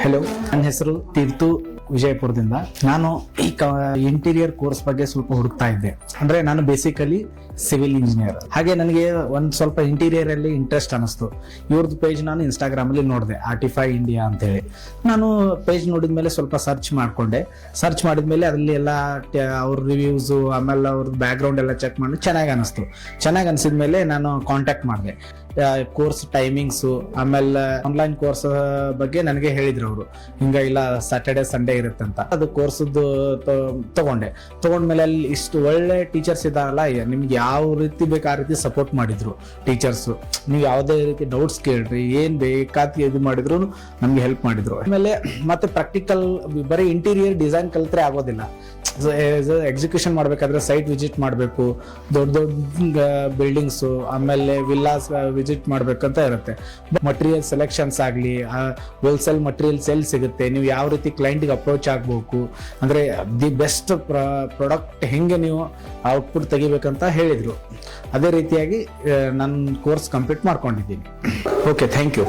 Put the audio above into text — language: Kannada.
ಹಲೋ, ನನ್ನ ಹೆಸರು ತೀರ್ಥು ವಿಜಯಪುರದಿಂದ. ನಾನು ಈ ಇಂಟೀರಿಯರ್ ಕೋರ್ಸ್ ಬಗ್ಗೆ ಸ್ವಲ್ಪ ಹುಡುಕ್ತಾ ಇದ್ದೆ. ಅಂದ್ರೆ ನಾನು ಬೇಸಿಕಲಿ ಸಿವಿಲ್ ಇಂಜಿನಿಯರ್. ಹಾಗೆ ನನಗೆ ಒಂದ್ ಸ್ವಲ್ಪ ಇಂಟೀರಿಯರ್ ಅಲ್ಲಿ ಇಂಟ್ರೆಸ್ಟ್ ಅನಿಸ್ತು. ಇವ್ರದ್ದು ಪೇಜ್ ನಾನು ಇನ್ಸ್ಟಾಗ್ರಾಮ್ ಅಲ್ಲಿ ನೋಡಿದೆ, ಆರ್ಟಿಫೈ ಇಂಡಿಯಾ ಅಂತ ಹೇಳಿ. ನಾನು ಪೇಜ್ ನೋಡಿದ್ಮೇಲೆ ಸ್ವಲ್ಪ ಸರ್ಚ್ ಮಾಡ್ಕೊಂಡೆ. ಸರ್ಚ್ ಮಾಡಿದ್ಮೇಲೆ ಅದ್ರಲ್ಲಿ ಎಲ್ಲ ಅವ್ರ ರಿವ್ಯೂಸ್, ಆಮೇಲೆ ಅವ್ರ ಬ್ಯಾಕ್ ಗ್ರೌಂಡ್ ಎಲ್ಲ ಚೆಕ್ ಮಾಡಿ ಚೆನ್ನಾಗಿ ಅನಿಸ್ತು. ಚೆನ್ನಾಗಿ ಅನಿಸಿದ್ಮೇಲೆ ನಾನು ಕಾಂಟ್ಯಾಕ್ಟ್ ಮಾಡಿದೆ. ಕೋರ್ಸ್ ಟೈಮಿಂಗ್ಸು, ಆಮೇಲೆ ಆನ್ಲೈನ್ ಕೋರ್ಸ್ ಬಗ್ಗೆ ನನಗೆ ಹೇಳಿದ್ರು ಅವರು, ಹಿಂಗ ಇಲ್ಲ ಸ್ಯಾಟರ್ಡೆ ಸಂಡೇ ಇರುತ್ತಂತ. ಅದು ಕೋರ್ಸದ್ದು ತಗೊಂಡ್ಮೇಲೆ ಅಲ್ಲಿ ಇಷ್ಟು ಒಳ್ಳೆ ಟೀಚರ್ಸ್ ಇದಾರಲ್ಲ, ನಿಮ್ಗೆ ಯಾವ ರೀತಿ ಬೇಕು ಆ ರೀತಿ ಸಪೋರ್ಟ್ ಮಾಡಿದ್ರು ಟೀಚರ್ಸು. ನೀವು ಯಾವುದೇ ರೀತಿ ಡೌಟ್ಸ್ ಕೇಳ್ರಿ, ಏನ್ ಬೇಕಾದ ಇದು ಮಾಡಿದ್ರು ನಮ್ಗೆ ಹೆಲ್ಪ್ ಮಾಡಿದ್ರು. ಆಮೇಲೆ ಮತ್ತೆ ಪ್ರಾಕ್ಟಿಕಲ್, ಬರೀ ಇಂಟೀರಿಯರ್ ಡಿಸೈನ್ ಕಲ್ತ್ರೆ ಆಗೋದಿಲ್ಲ. ಎಕ್ಸಿಕ್ಯೂಷನ್ ಮಾಡ್ಬೇಕಾದ್ರೆ ಸೈಟ್ ವಿಸಿಟ್ ಮಾಡಬೇಕು, ದೊಡ್ಡ ದೊಡ್ಡ ಬಿಲ್ಡಿಂಗ್ಸು, ಆಮೇಲೆ ವಿಲ್ಲಾಸ್ ವಿಸಿಟ್ ಮಾಡ್ಬೇಕಂತ ಇರುತ್ತೆ. ಮಟೀರಿಯಲ್ ಸೆಲೆಕ್ಷನ್ಸ್ ಆಗಲಿ, ಹೋಲ್ಸೇಲ್ ಮಟೀರಿಯಲ್ಸ್ ಎಲ್ಲಿ ಸಿಗುತ್ತೆ, ನೀವು ಯಾವ ರೀತಿ ಕ್ಲೈಂಟ್ಗೆ ಅಪ್ರೋಚ್ ಆಗಬೇಕು, ಅಂದರೆ ದಿ ಬೆಸ್ಟ್ ಪ್ರಾಡಕ್ಟ್ ಹೆಂಗೆ ನೀವು ಔಟ್ಪುಟ್ ತೆಗಿಬೇಕಂತ ಹೇಳಿದರು. ಅದೇ ರೀತಿಯಾಗಿ ನನ್ನ ಕೋರ್ಸ್ ಕಂಪ್ಲೀಟ್ ಮಾಡ್ಕೊಂಡಿದ್ದೀನಿ. Okay, thank you.